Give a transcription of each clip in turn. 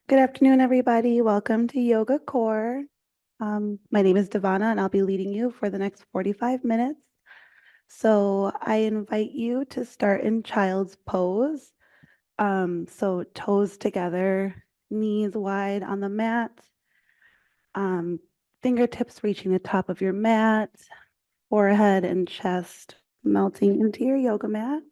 Good afternoon, everybody. Welcome to Yoga Core. My name is Devonna, and I'll be leading you for the next 45 minutes. So I invite you to start in child's pose. So toes together, knees wide on the mat, um, fingertips reaching the top of your mat, forehead and chest melting into your yoga mat.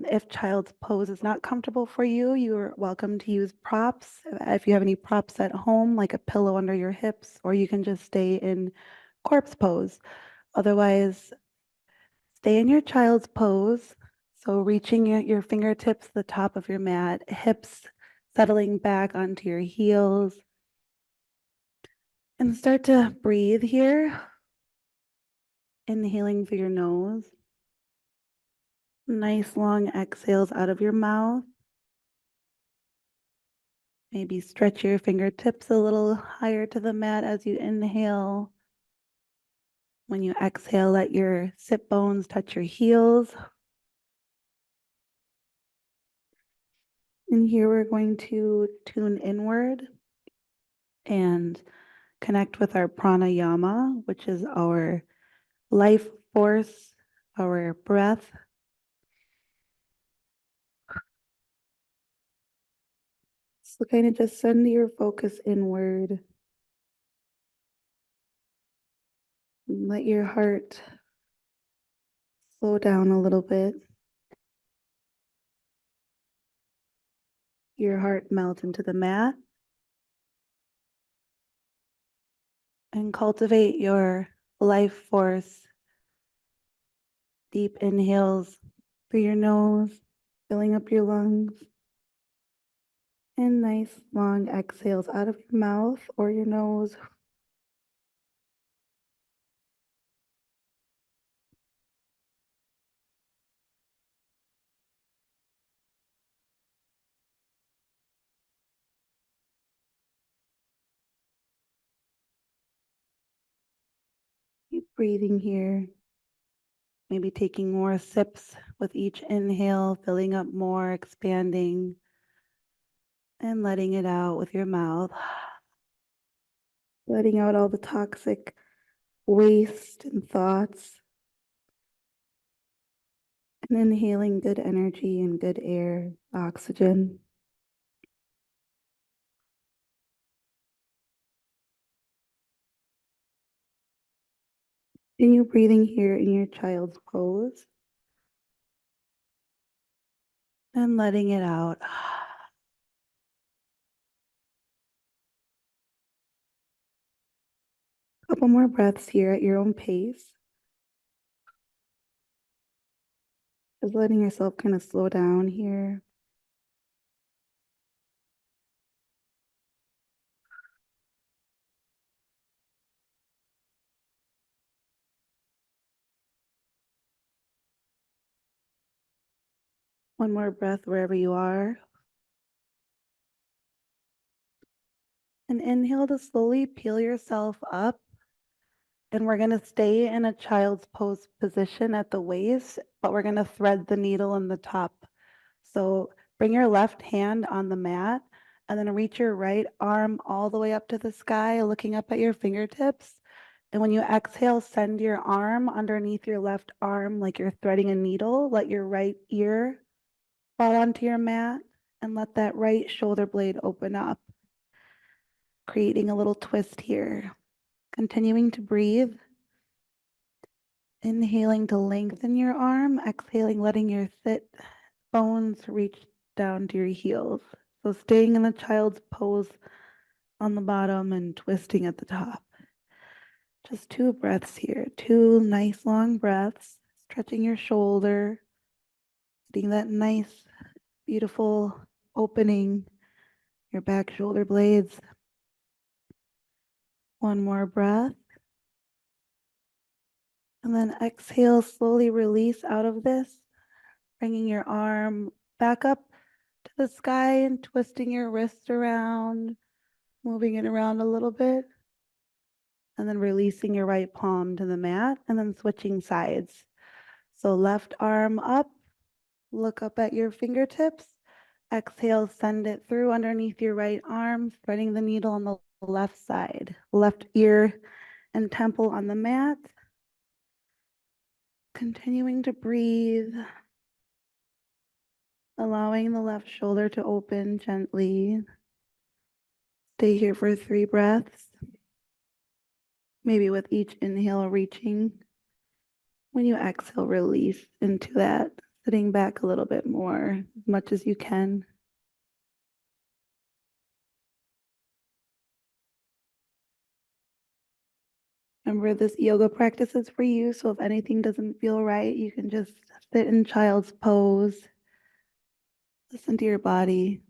If child's pose is not comfortable for you, you're welcome to use props. If you have any props at home, like a pillow under your hips, or you can just stay in corpse pose. Otherwise, stay in your child's pose. So reaching your fingertips to the top of your mat, hips settling back onto your heels. And start to breathe here. Inhaling through your nose. Nice long exhales out of your mouth. Maybe stretch your fingertips a little higher to the mat as you inhale. When you exhale, let your sit bones touch your heels. And here we're going to tune inward and connect with our pranayama, which is our life force, our breath. So kind of just send your focus inward. And let your heart slow down a little bit. Your heart melt into the mat. And cultivate your life force. Deep inhales through your nose, filling up your lungs. And nice long exhales out of your mouth or your nose. Keep breathing here. Maybe taking more sips with each inhale, filling up more, expanding, and letting it out with your mouth. Letting out all the toxic waste and thoughts. And inhaling good energy and good air, oxygen. Continue breathing here in your child's pose. And letting it out. A couple more breaths here at your own pace. Just letting yourself kind of slow down here. One more breath wherever you are. And inhale to slowly peel yourself up. And we're going to stay in a child's pose position at the waist, but we're going to thread the needle in the top. So bring your left hand on the mat and then reach your right arm all the way up to the sky, looking up at your fingertips. And when you exhale, send your arm underneath your left arm like you're threading a needle. Let your right ear fall onto your mat and let that right shoulder blade open up, creating a little twist here. Continuing to breathe. Inhaling to lengthen your arm, exhaling, letting your sit bones reach down to your heels. So staying in the child's pose on the bottom and twisting at the top. Just 2 breaths here, 2 nice long breaths, stretching your shoulder, getting that nice, beautiful opening, your back shoulder blades. One more breath. And then exhale, slowly release out of this, bringing your arm back up to the sky and twisting your wrist around, moving it around a little bit. And then releasing your right palm to the mat and then switching sides. So left arm up, look up at your fingertips, Exhale, send it through underneath your right arm, threading the needle on the left side. Left ear and temple on the mat. Continuing to breathe, allowing the left shoulder to open gently. Stay here for 3 breaths, maybe with each inhale reaching. When you exhale, release into that, sitting back a little bit more, as much as you can. Remember, this yoga practice is for you, so if anything doesn't feel right, you can just sit in child's pose. Listen to your body.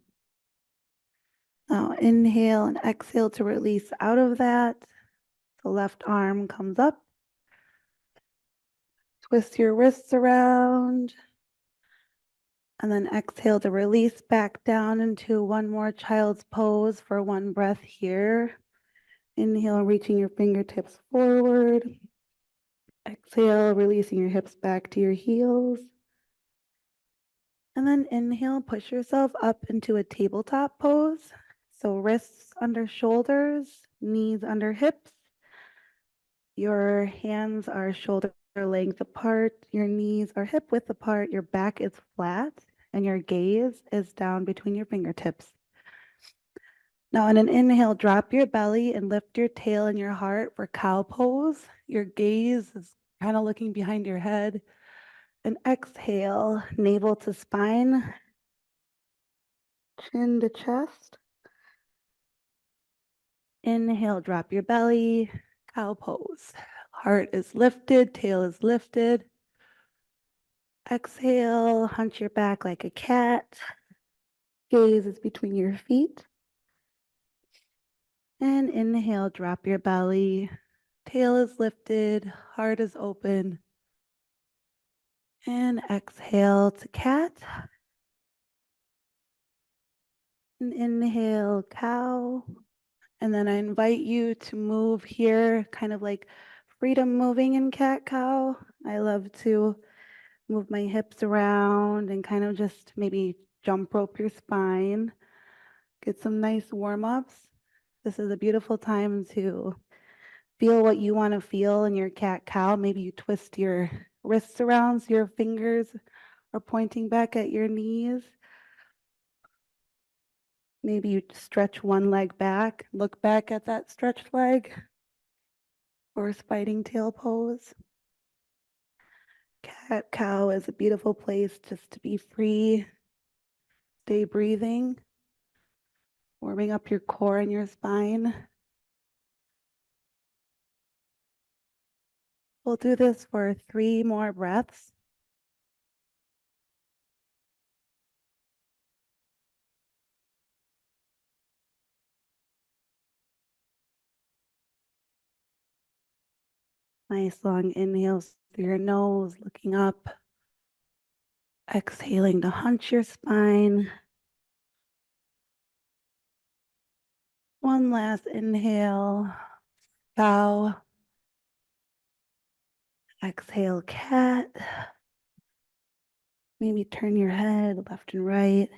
Now inhale and exhale to release out of that. The left arm comes up. Twist your wrists around. And then exhale to release back down into one more child's pose for 1 breath here. Inhale, reaching your fingertips forward. Exhale, releasing your hips back to your heels. And then inhale, push yourself up into a tabletop pose. So wrists under shoulders, knees under hips. Your hands are shoulder length apart. Your knees are hip width apart. Your back is flat and your gaze is down between your fingertips. Now, in an inhale, drop your belly and lift your tail and your heart for cow pose. Your gaze is kind of looking behind your head. And exhale, navel to spine, chin to chest. Inhale, drop your belly, cow pose. Heart is lifted, tail is lifted. Exhale, hunch your back like a cat. Gaze is between your feet. And inhale, drop your belly. Tail is lifted, heart is open. And exhale to cat. And inhale, cow. And then I invite you to move here, kind of like freedom moving in cat cow. I love to move my hips around and kind of just maybe jump rope your spine. Get some nice warm-ups. This is a beautiful time to feel what you want to feel in your cat cow. Maybe you twist your wrists around so your fingers are pointing back at your knees. Maybe you stretch one leg back, look back at that stretched leg, or fighting tail pose. Cat cow is a beautiful place just to be free. Stay breathing, warming up your core and your spine. We'll do this for 3 more breaths. Nice long inhales through your nose, looking up. Exhaling to hunch your spine. One last inhale, cow. Exhale, cat. Maybe turn your head left and right.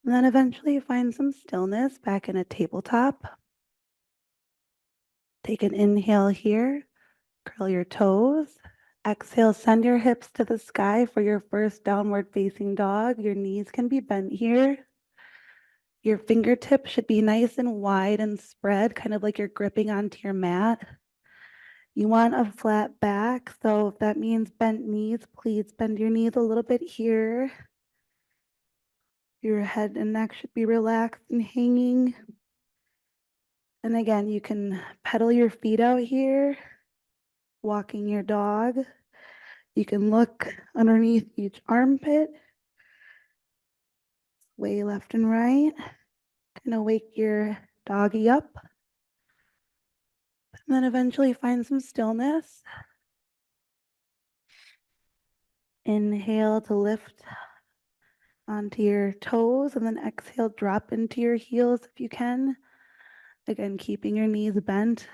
And then eventually find some stillness back in a tabletop. Take an inhale here, curl your toes. Exhale, send your hips to the sky for your first downward facing dog. Your knees can be bent here. Your fingertips should be nice and wide and spread, kind of like you're gripping onto your mat. You want a flat back, so if that means bent knees, please bend your knees a little bit here. Your head and neck should be relaxed and hanging. And again, you can pedal your feet out here, walking your dog. You can look underneath each armpit, sway left and right, kind of wake your doggy up. And then eventually find some stillness. Inhale to lift onto your toes, and then exhale, drop into your heels if you can. Again, keeping your knees bent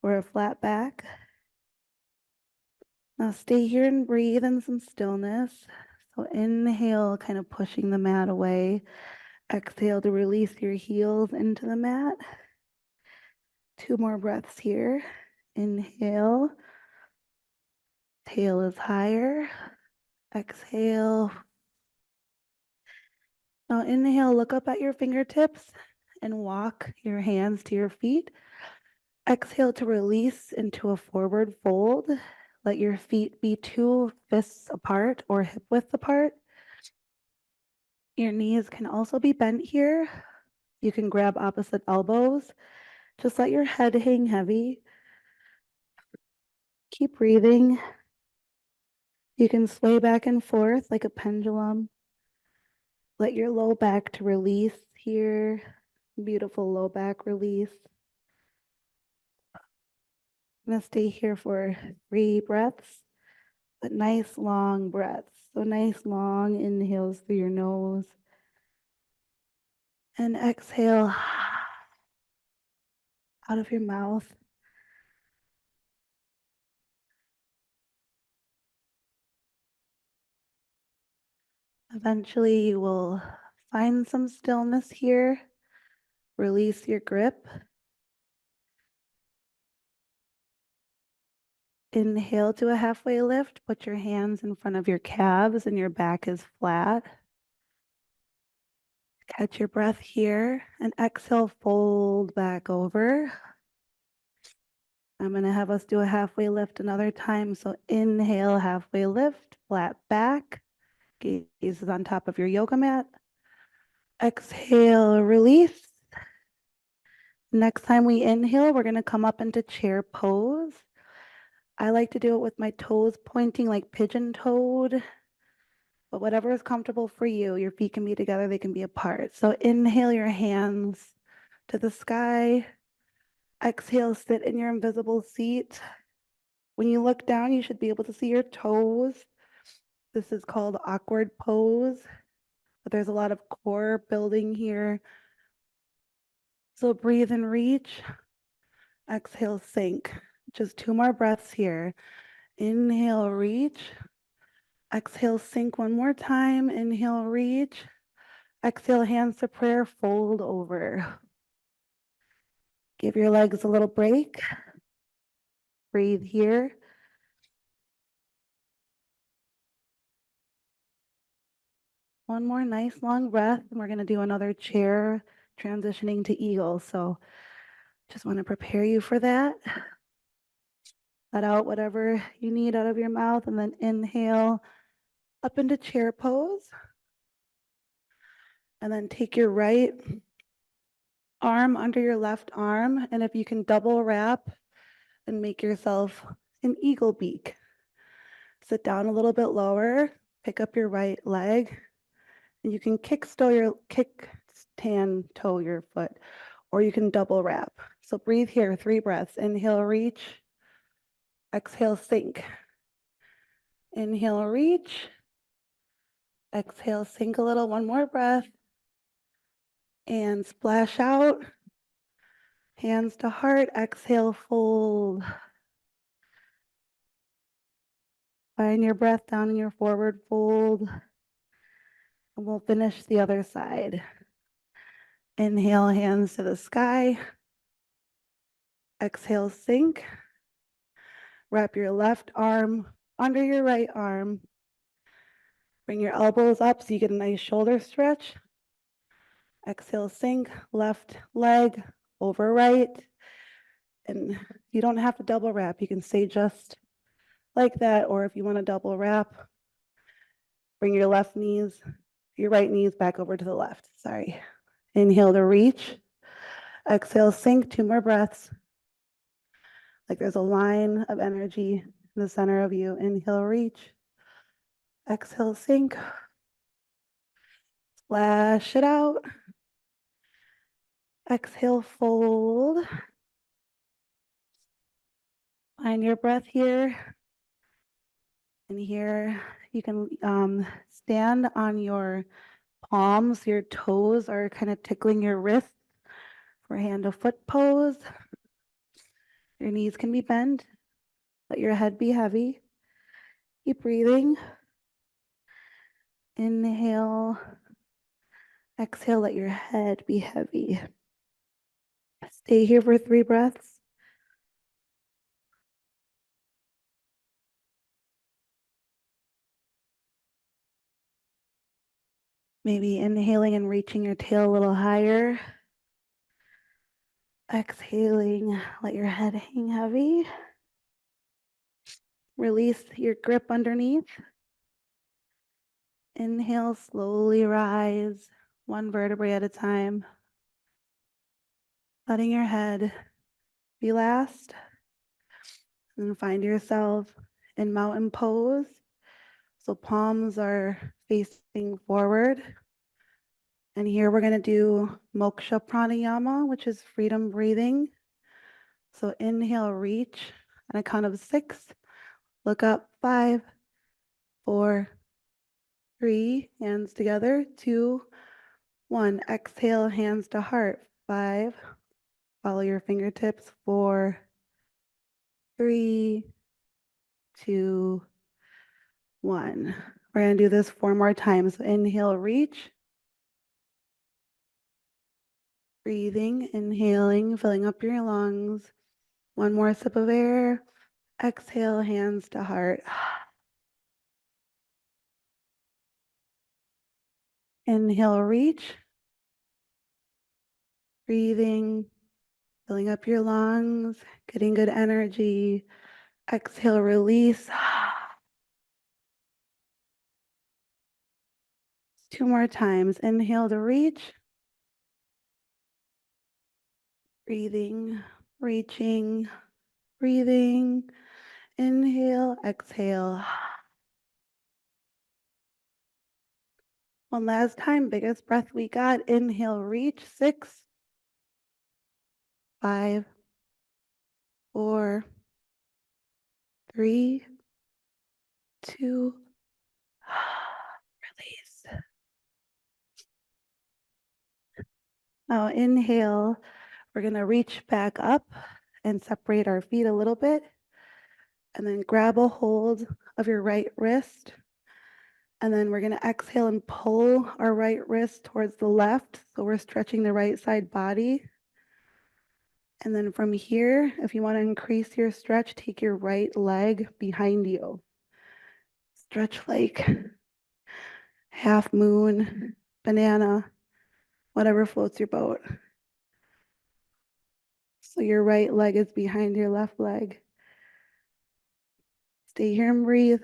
or a flat back. Now stay here and breathe in some stillness. So inhale, kind of pushing the mat away. Exhale to release your heels into the mat. 2 more breaths here. Inhale, tail is higher. Exhale. Now inhale, look up at your fingertips and walk your hands to your feet. Exhale to release into a forward fold. Let your feet be 2 fists apart or hip width apart. Your knees can also be bent here. You can grab opposite elbows. Just let your head hang heavy. Keep breathing. You can sway back and forth like a pendulum. Let your low back to release here. Beautiful low back release. I'm going to stay here for 3 breaths, but nice long breaths. So nice long inhales through your nose. And exhale out of your mouth. Eventually, you will find some stillness here. Release your grip. Inhale to a halfway lift. Put your hands in front of your calves and your back is flat. Catch your breath here and exhale, fold back over. I'm going to have us do a halfway lift another time. So inhale, halfway lift, flat back. Gaze is on top of your yoga mat. Exhale, release. Next time we inhale, we're going to come up into chair pose. I like to do it with my toes pointing like pigeon-toed, but whatever is comfortable for you. Your feet can be together, they can be apart. So inhale your hands to the sky. Exhale, sit in your invisible seat. When you look down, you should be able to see your toes. This is called awkward pose, but there's a lot of core building here. So breathe and reach. Exhale, sink. Just 2 more breaths here. Inhale, reach. Exhale, sink one more time. Inhale, reach. Exhale, hands to prayer, fold over. Give your legs a little break. Breathe here. One more nice long breath, and we're going to do another chair transitioning to eagle. So just want to prepare you for that. Let out whatever you need out of your mouth, and then inhale up into chair pose. And then take your right arm under your left arm, and if you can double wrap and make yourself an eagle beak. Sit down a little bit lower, pick up your right leg, and you can kick tan toe your foot, or you can double wrap. So breathe here, 3 breaths. Inhale, reach. Exhale, sink. Inhale, reach. Exhale, sink a little. 1 more breath. And splash out. Hands to heart. Exhale, fold. Find your breath down in your forward fold. And we'll finish the other side. Inhale, hands to the sky. Exhale, sink. Wrap your left arm under your right arm. Bring your elbows up so you get a nice shoulder stretch. Exhale, sink, left leg over right. And you don't have to double wrap. You can stay just like that, or if you want to double wrap, bring your right knees back over to the left. Sorry. Inhale to reach. Exhale, sink, 2 more breaths. Like there's a line of energy in the center of you. Inhale, reach. Exhale, sink. Splash it out. Exhale, fold. Find your breath here. And here you can stand on your palms. Your toes are kind of tickling your wrists for hand to foot pose. Your knees can be bent. Let your head be heavy. Keep breathing. Inhale, exhale, let your head be heavy. Stay here for 3 breaths. Maybe inhaling and reaching your tail a little higher. Exhaling, let your head hang heavy. Release your grip underneath. Inhale, slowly rise, one vertebrae at a time. Letting your head be last. And find yourself in mountain pose. So palms are facing forward. And here we're going to do moksha pranayama, which is freedom breathing. So inhale, reach on a count of 6. Look up, 5, 4, 3, hands together, 2, 1. Exhale, hands to heart, 5. Follow your fingertips, 4, 3, 2, 1. We're going to do this 4 more times. So inhale, reach. Breathing, inhaling, filling up your lungs. One more sip of air. Exhale, hands to heart. Inhale, reach. Breathing, filling up your lungs, getting good energy. Exhale, release. 2 more times. Inhale to reach. Breathing, reaching, breathing. Inhale, exhale. One last time, biggest breath we got. Inhale, reach. 6, 5, 4, 3, 2, release. Now inhale, we're going to reach back up and separate our feet a little bit. And then grab a hold of your right wrist. And then we're going to exhale and pull our right wrist towards the left. So we're stretching the right side body. And then from here, if you want to increase your stretch, take your right leg behind you. Stretch like half moon, banana, whatever floats your boat. So your right leg is behind your left leg. Stay here and breathe.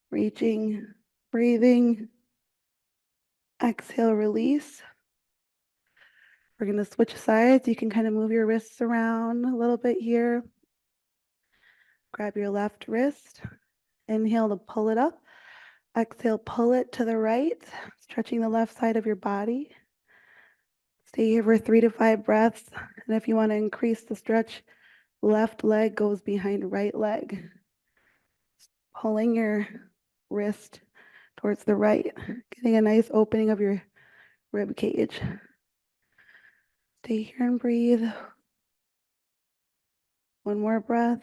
Reaching, breathing. Exhale, release. We're going to switch sides. You can kind of move your wrists around a little bit here. Grab your left wrist. Inhale to pull it up. Exhale, pull it to the right, stretching the left side of your body. Stay here for 3 to 5 breaths. And if you want to increase the stretch, left leg goes behind right leg. Pulling your wrist towards the right, getting a nice opening of your rib cage. Stay here and breathe. One more breath.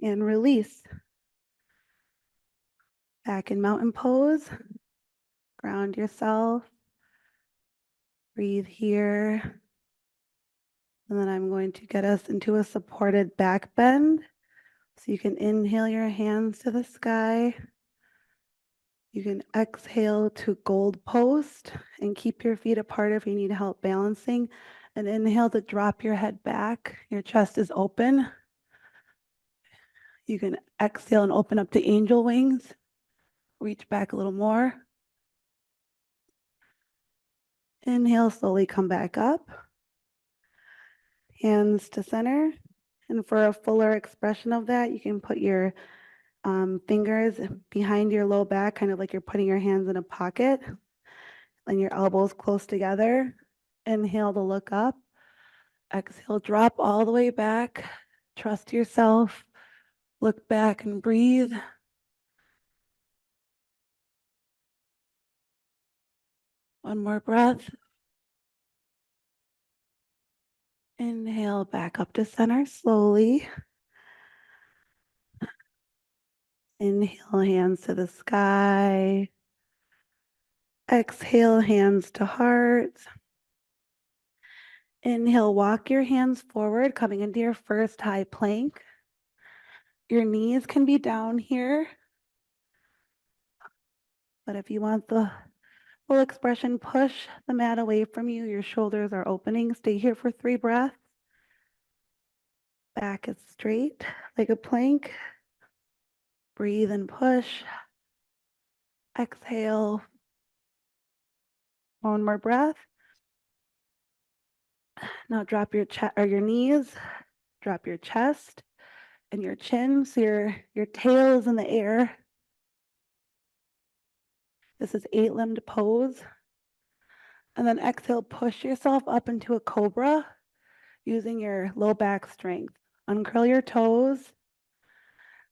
And release. Back in mountain pose. Ground yourself. Breathe here. And then I'm going to get us into a supported back bend. So you can inhale your hands to the sky. You can exhale to gold post and keep your feet apart if you need help balancing. And inhale to drop your head back. Your chest is open. You can exhale and open up to angel wings. Reach back a little more. Inhale, slowly come back up. Hands to center. And for a fuller expression of that, you can put your fingers behind your low back, kind of like you're putting your hands in a pocket, and your elbows close together. Inhale to look up. Exhale, drop all the way back. Trust yourself. Look back and breathe. One more breath. Inhale, back up to center slowly. Inhale, hands to the sky. Exhale, hands to heart. Inhale, walk your hands forward, coming into your first high plank. Your knees can be down here, but if you want the full expression, push the mat away from you. Your shoulders are opening. Stay here for 3 breaths. Back is straight like a plank. Breathe and push. Exhale. One more breath. Now drop your chest or your knees, drop your chest and your chin so your tail is in the air. This is 8-limbed pose. And then exhale, push yourself up into a cobra using your low back strength. Uncurl your toes.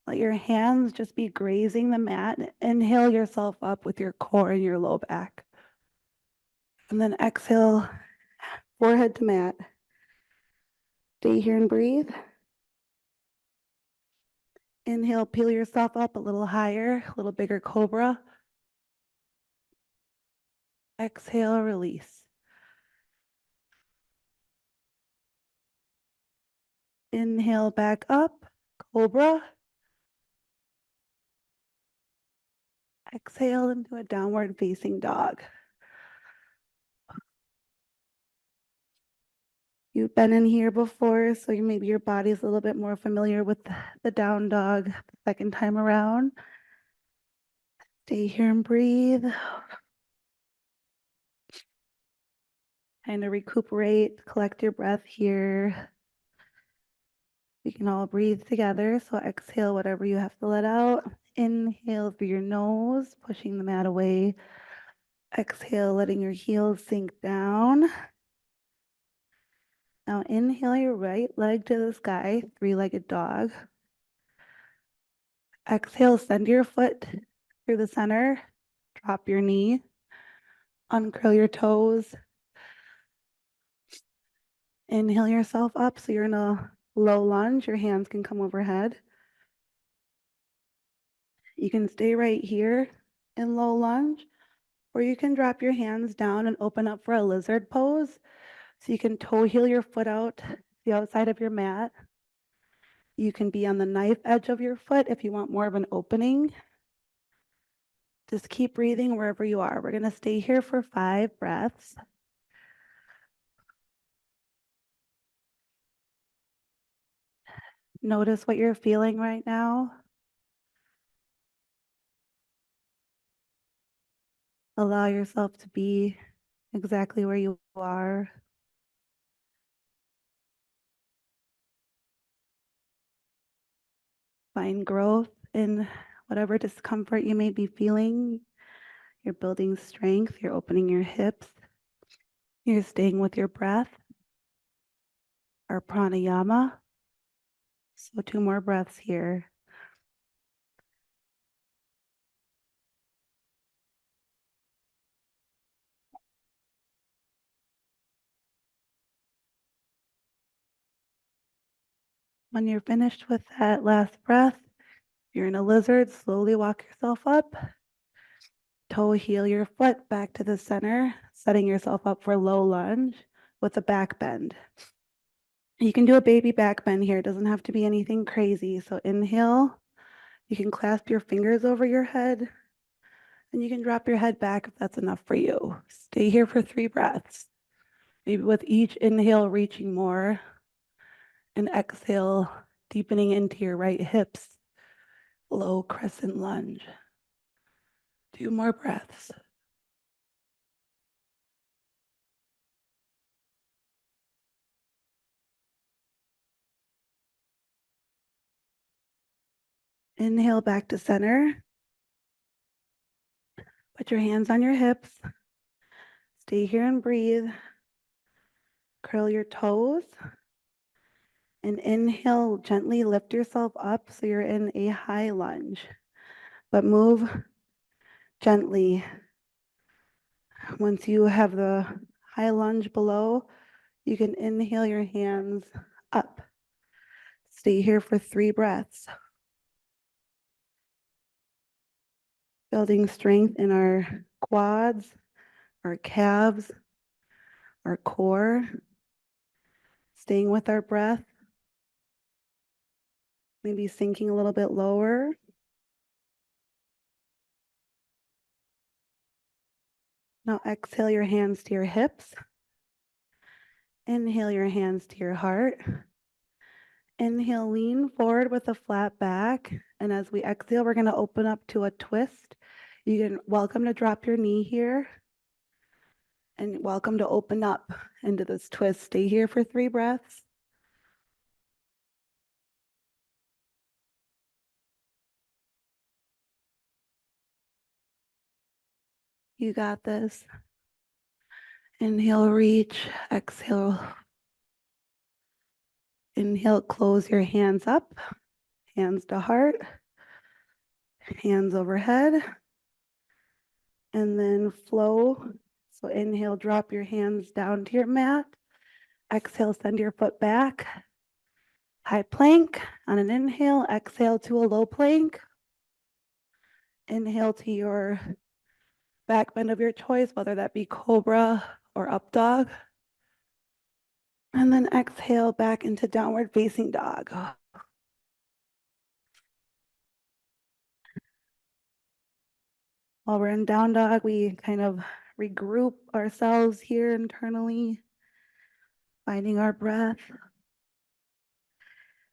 Let your hands just be grazing the mat. Inhale yourself up with your core and your low back. And then exhale, forehead to mat. Stay here and breathe. Inhale, peel yourself up a little higher, a little bigger cobra. Exhale, release. Inhale, back up, cobra. Exhale into a downward facing dog. You've been in here before, so maybe your body's a little bit more familiar with the down dog the second time around. Stay here and breathe. Kind of recuperate, collect your breath here. We can all breathe together, so exhale whatever you have to let out. Inhale through your nose, pushing the mat away. Exhale, letting your heels sink down. Now inhale your right leg to the sky, 3-legged dog. Exhale, send your foot through the center. Drop your knee. Uncurl your toes. Inhale yourself up so you're in a low lunge. Your hands can come overhead. You can stay right here in low lunge, or you can drop your hands down and open up for a lizard pose. So you can toe heel your foot out the outside of your mat. You can be on the knife edge of your foot if you want more of an opening. Just keep breathing wherever you are. We're going to stay here for 5 breaths. Notice what you're feeling right now. Allow yourself to be exactly where you are. Find growth in whatever discomfort you may be feeling. You're building strength. You're opening your hips. You're staying with your breath. Our pranayama. So 2 more breaths here. When you're finished with that last breath, if you're in a lizard, slowly walk yourself up. Toe heel your foot back to the center, setting yourself up for low lunge with a back bend. You can do a baby back bend here. It doesn't have to be anything crazy. So inhale, you can clasp your fingers over your head, and you can drop your head back if that's enough for you. Stay here for 3 breaths. Maybe with each inhale, reaching more, and exhale, deepening into your right hips. Low crescent lunge. 2 more breaths. Inhale back to center. Put your hands on your hips. Stay here and breathe. Curl your toes. And inhale, gently lift yourself up so you're in a high lunge. But move gently. Once you have the high lunge below, you can inhale your hands up. Stay here for 3 breaths. building strength in our quads, our calves, our core, staying with our breath, maybe sinking a little bit lower. Now exhale your hands to your hips. Inhale your hands to your heart. Inhale, lean forward with a flat back. And as we exhale, we're going to open up to a twist. You can welcome to drop your knee here. And welcome to open up into this twist. Stay here for 3 breaths. You got this. Inhale, reach. Exhale. Inhale, close your hands up. Hands to heart. Hands overhead. And then flow. So inhale, drop your hands down to your mat. Exhale, send your foot back. High plank on an inhale. Exhale to a low plank. Inhale to your back bend of your choice, whether that be cobra or up dog. And then exhale back into downward facing dog. While we're in down dog, we kind of regroup ourselves here internally, finding our breath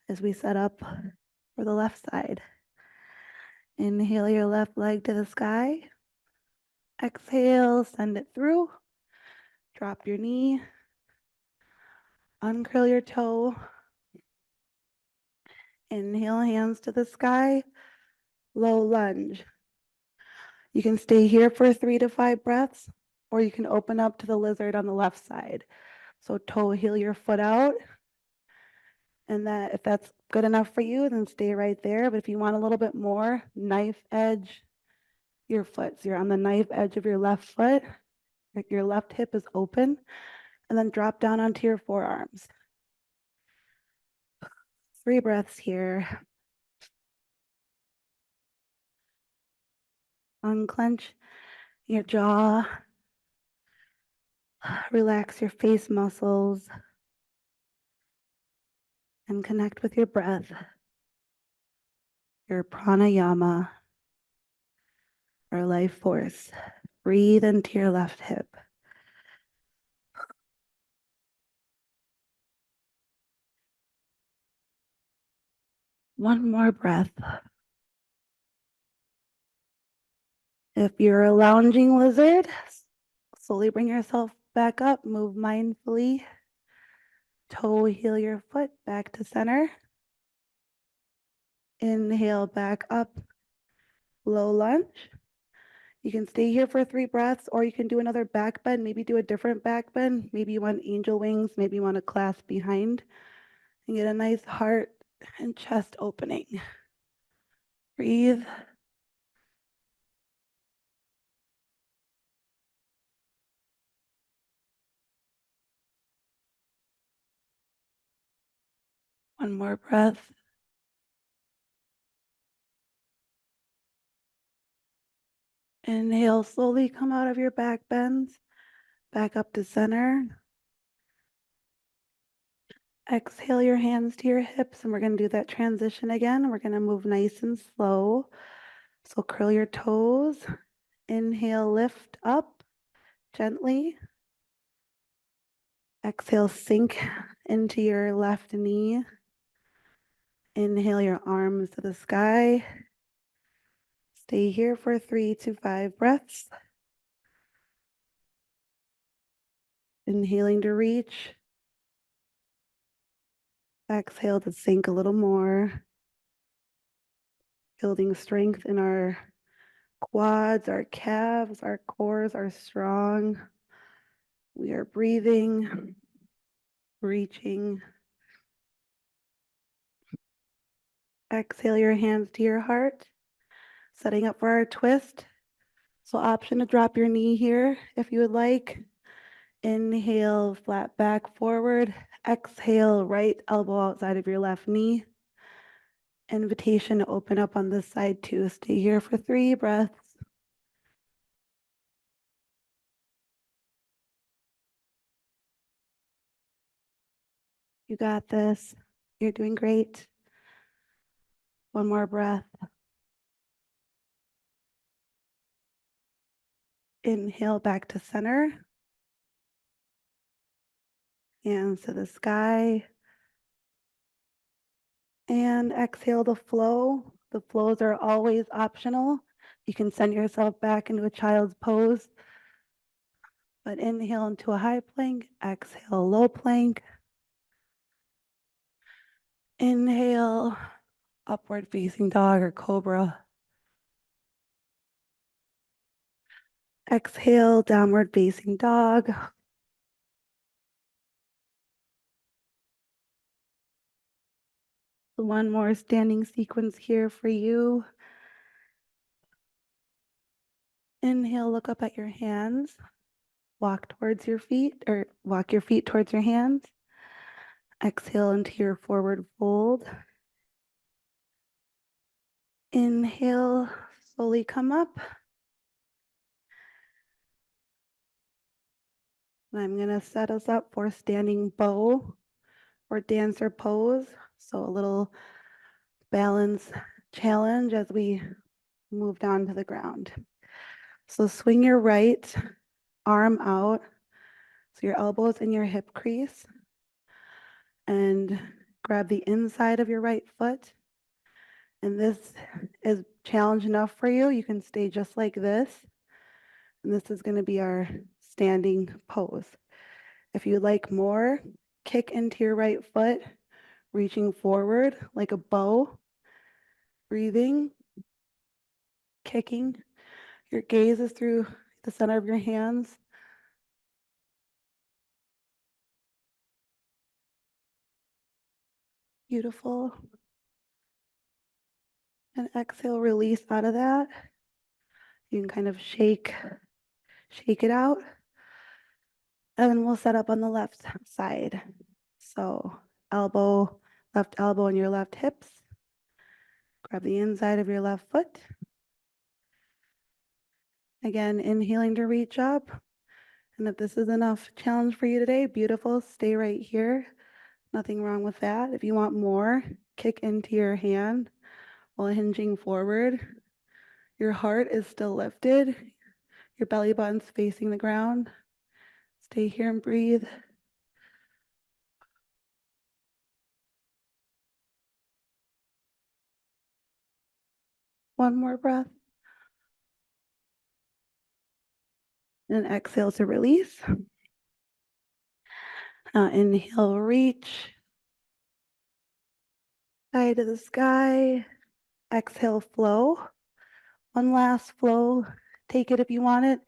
as we set up for the left side. Inhale your left leg to the sky. Exhale, send it through. Drop your knee. Uncurl your toe. Inhale, hands to the sky. Low lunge. You can stay here for 3 to 5 breaths, or you can open up to the lizard on the left side. So toe heel your foot out. And that, if that's good enough for you, then stay right there. But if you want a little bit more, knife edge your foot. So you're on the knife edge of your left foot. Your left hip is open. And then drop down onto your forearms. 3 breaths here. Unclench your jaw. Relax your face muscles. And connect with your breath. Your pranayama, or life force. Breathe into your left hip. One more breath. If you're a lounging lizard, slowly bring yourself back up, move mindfully. Toe heel your foot back to center. Inhale back up, low lunge. You can stay here for 3 breaths, or you can do another back bend, maybe do a different back bend. Maybe you want angel wings, maybe you want to clasp behind and get a nice heart and chest opening. Breathe. One more breath. Inhale, slowly come out of your back bends, back up to center. Exhale your hands to your hips, and we're going to do that transition again. We're going to move nice and slow. So curl your toes. Inhale, lift up gently. Exhale, sink into your left knee. Inhale your arms to the sky. Stay here for 3 to 5 breaths. Inhaling to reach. Exhale to sink a little more. Building strength in our quads, our calves, our cores are strong. We are breathing, reaching. Exhale your hands to your heart, setting up for our twist. So option to drop your knee here if you would like. Inhale, flat back forward. Exhale, right elbow outside of your left knee. Invitation to open up on this side too. Stay here for 3 breaths. You got this. You're doing great. One more breath. Inhale back to center. Hands to the sky. And exhale to flow. The flows are always optional. You can send yourself back into a child's pose, but inhale into a high plank, exhale low plank. Inhale, upward facing dog or cobra. Exhale, downward facing dog. One more standing sequence here for you. Inhale, look up at your hands. Walk towards your feet or walk your feet towards your hands. Exhale into your forward fold. Inhale, slowly come up. And I'm going to set us up for standing bow or dancer pose. So a little balance challenge as we move down to the ground. So swing your right arm out. So your elbows in your hip crease. And grab the inside of your right foot. And this is challenge enough for you. You can stay just like this. And this is going to be our standing pose. If you like more, kick into your right foot, reaching forward like a bow, breathing, kicking. Your gaze is through the center of your hands. Beautiful. And exhale, release out of that. You can kind of shake it out. And then we'll set up on the left side. So elbow, left elbow on your left hips. Grab the inside of your left foot. Again, inhaling to reach up. And if this is enough challenge for you today, beautiful, stay right here. Nothing wrong with that. If you want more, kick into your hand while hinging forward. Your heart is still lifted. Your belly button's facing the ground. Stay here and breathe. One more breath. And exhale to release. Inhale, reach. Eye to the sky. Exhale, flow. One last flow. Take it if you want it.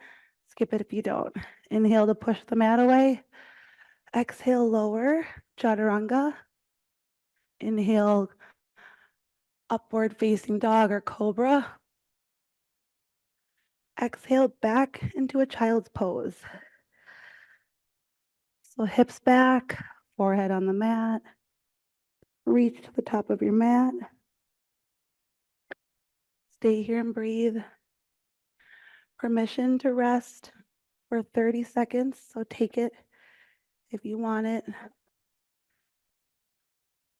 Skip it if you don't. Inhale to push the mat away. Exhale, lower. Chaturanga. Inhale, upward facing dog or cobra. Exhale back into a child's pose. So hips back, forehead on the mat. Reach to the top of your mat. Stay here and breathe. Permission to rest for 30 seconds. So take it if you want it.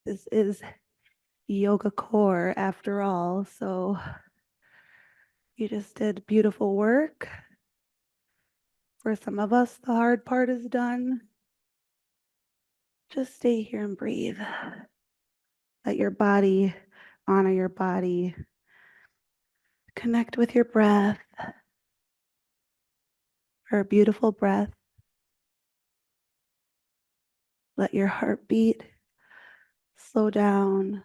This is yoga core after all. So you just did beautiful work. For some of us, the hard part is done. Just stay here and breathe. Let your body honor your body. Connect with your breath. For a beautiful breath. Let your heartbeat slow down.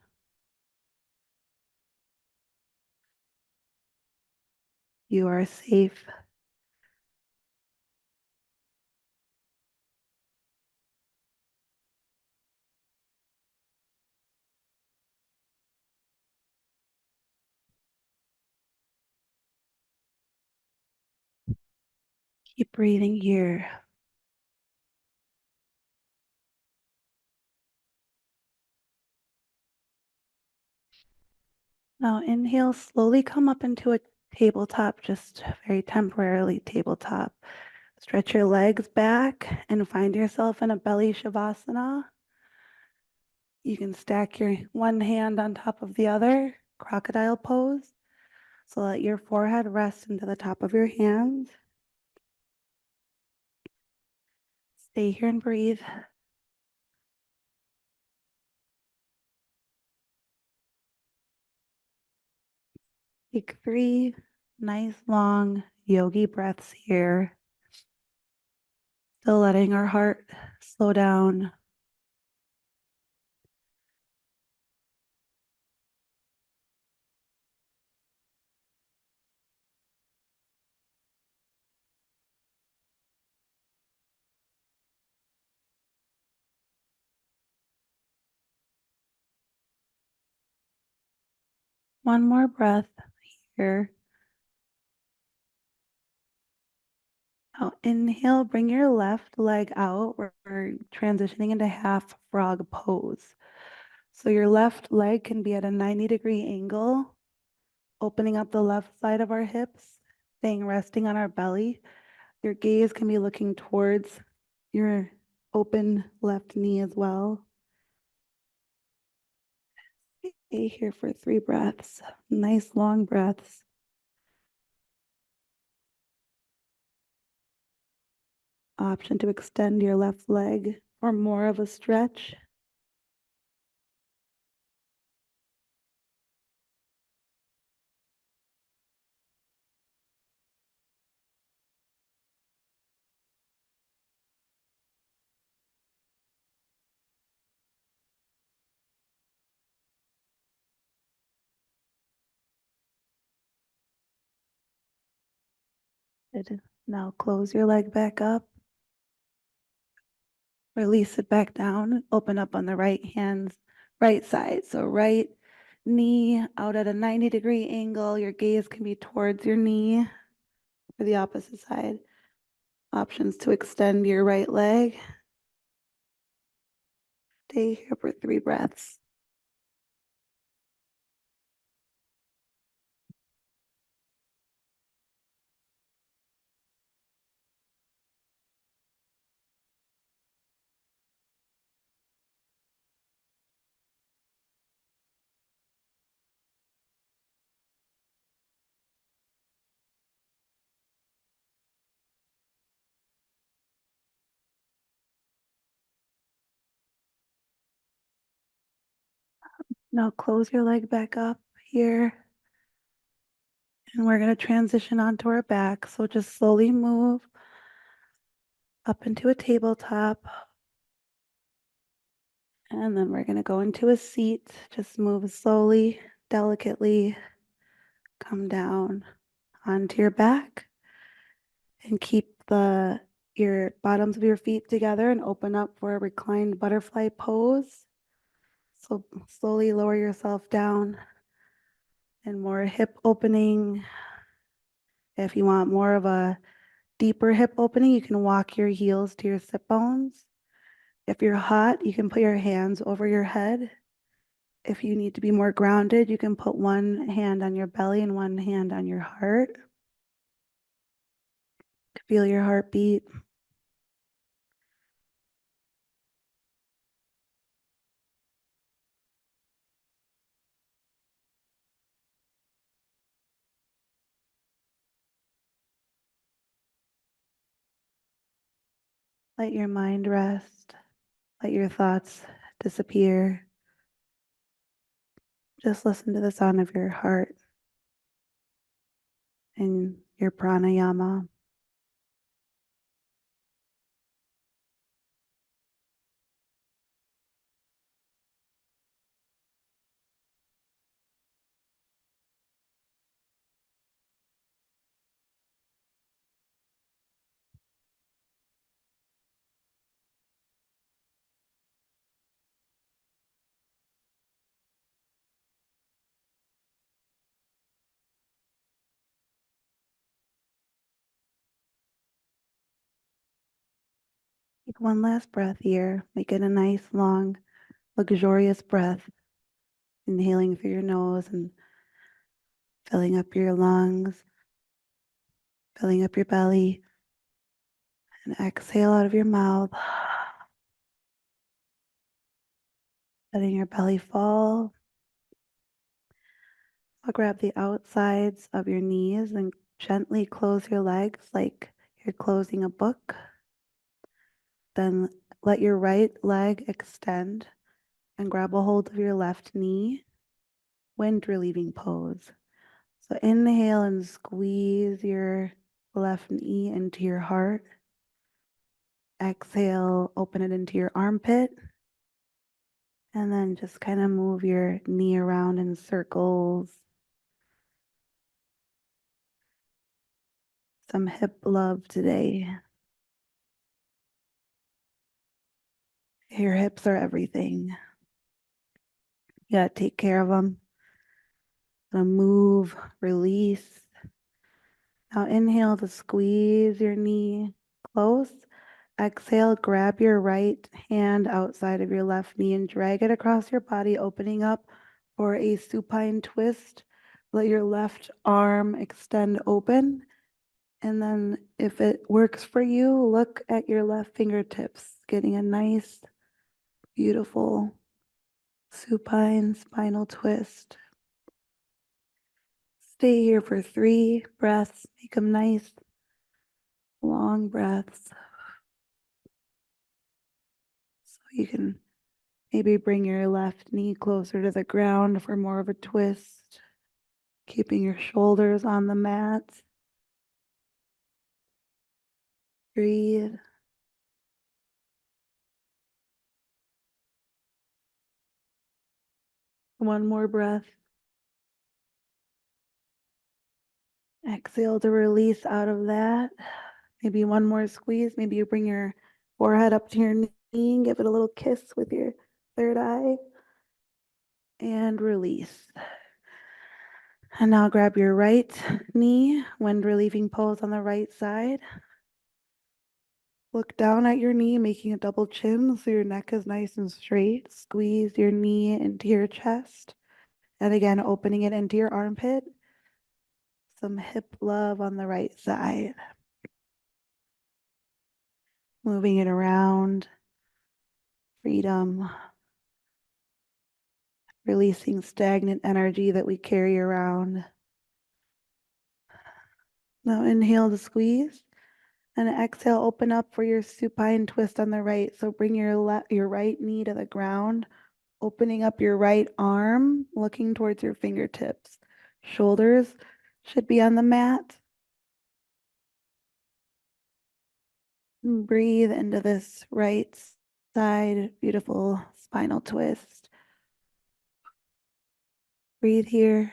You are safe. Keep breathing here. Now inhale, slowly come up into a tabletop, just very temporarily tabletop. Stretch your legs back and find yourself in a belly shavasana. You can stack your one hand on top of the other, crocodile pose. So let your forehead rest into the top of your hands. Stay here and breathe. Take 3 nice long yogi breaths here. Still letting our heart slow down. One more breath here. Now inhale, bring your left leg out. We're transitioning into half frog pose. So your left leg can be at a 90-degree angle, opening up the left side of our hips, staying resting on our belly. Your gaze can be looking towards your open left knee as well. Stay here for 3 breaths, nice long breaths. Option to extend your left leg for more of a stretch. Good. Now close your leg back up. Release it back down. Open up on the right side. So right knee out at a 90-degree angle. Your gaze can be towards your knee for the opposite side. Options to extend your right leg. Stay here for 3 breaths. Now close your leg back up here. And we're going to transition onto our back. So just slowly move up into a tabletop. And then we're going to go into a seat. Just move slowly, delicately, come down onto your back and keep your bottoms of your feet together and open up for a reclined butterfly pose. So slowly lower yourself down and more hip opening. If you want more of a deeper hip opening, you can walk your heels to your sit bones. If you're hot, you can put your hands over your head. If you need to be more grounded, you can put one hand on your belly and one hand on your heart. Feel your heartbeat. Let your mind rest. Let your thoughts disappear. Just listen to the sound of your heart and your pranayama. Take one last breath here. Make it a nice, long, luxurious breath. Inhaling through your nose and filling up your lungs, filling up your belly, and exhale out of your mouth. letting your belly fall. I'll grab the outsides of your knees and gently close your legs like you're closing a book. Then let your right leg extend and grab a hold of your left knee, wind relieving pose. So inhale and squeeze your left knee into your heart. Exhale, open it into your armpit. And then just kind of move your knee around in circles. Some hip love today. Your hips are everything. You gotta take care of them. Gonna move, release. Now inhale to squeeze your knee close. Exhale, grab your right hand outside of your left knee and drag it across your body, opening up for a supine twist. Let your left arm extend open. And then if it works for you, look at your left fingertips, getting a nice, beautiful supine spinal twist. Stay here for 3 breaths. Make them nice, long breaths. So you can maybe bring your left knee closer to the ground for more of a twist, keeping your shoulders on the mat. Breathe. One more breath. Exhale to release out of that. Maybe one more squeeze. Maybe you bring your forehead up to your knee and give it a little kiss with your third eye. And release. And now grab your right knee, wind relieving pose on the right side. Look down at your knee, making a double chin so your neck is nice and straight. Squeeze your knee into your chest. And again, opening it into your armpit. Some hip love on the right side. Moving it around. Freedom. Releasing stagnant energy that we carry around. Now inhale to squeeze. And exhale, open up for your supine twist on the right. So bring your right knee to the ground, opening up your right arm, looking towards your fingertips. Shoulders should be on the mat. And breathe into this right side, beautiful spinal twist. Breathe here.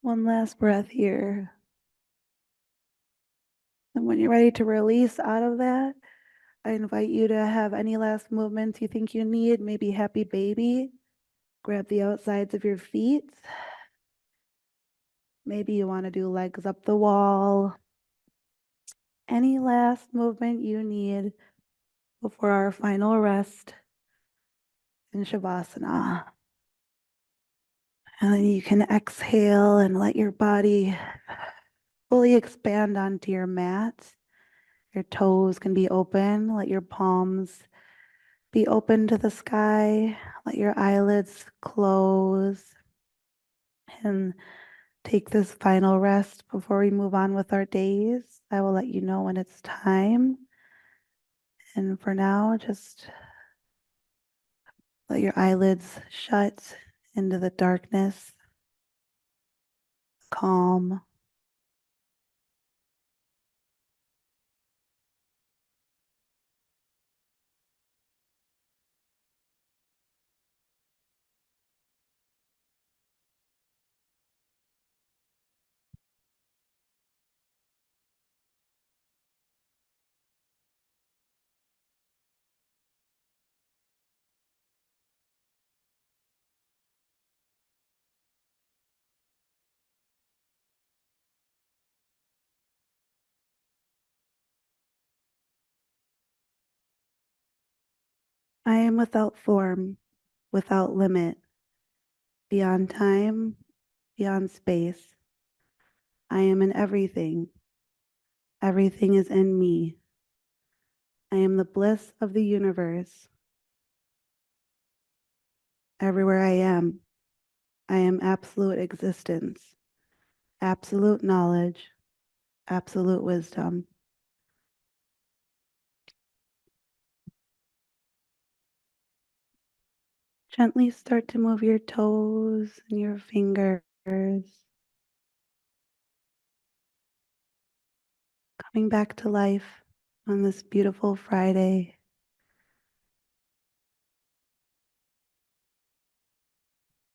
One last breath here. And when you're ready to release out of that, I invite you to have any last movements you think you need, maybe happy baby. Grab the outsides of your feet. Maybe you want to do legs up the wall. Any last movement you need before our final rest in Shavasana. And then you can exhale and let your body fully expand onto your mat. Your toes can be open. Let your palms be open to the sky. Let your eyelids close. And take this final rest before we move on with our days. I will let you know when it's time. And for now, just let your eyelids shut into the darkness, calm. I am without form, without limit, beyond time, beyond space. I am in everything. Everything is in me. I am the bliss of the universe. Everywhere I am absolute existence, absolute knowledge, absolute wisdom. Gently start to move your toes and your fingers, coming back to life on this beautiful Friday.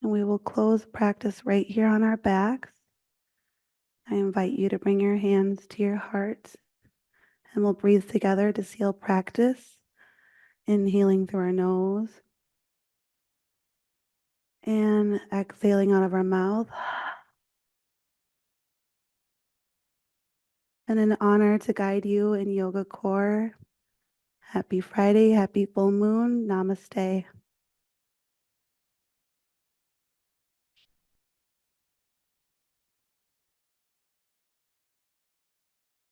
And we will close practice right here on our backs. I invite you to bring your hands to your hearts and we'll breathe together to seal practice, inhaling through our nose and exhaling out of our mouth. And an honor to guide you in Yoga Core. Happy Friday, happy full moon, namaste.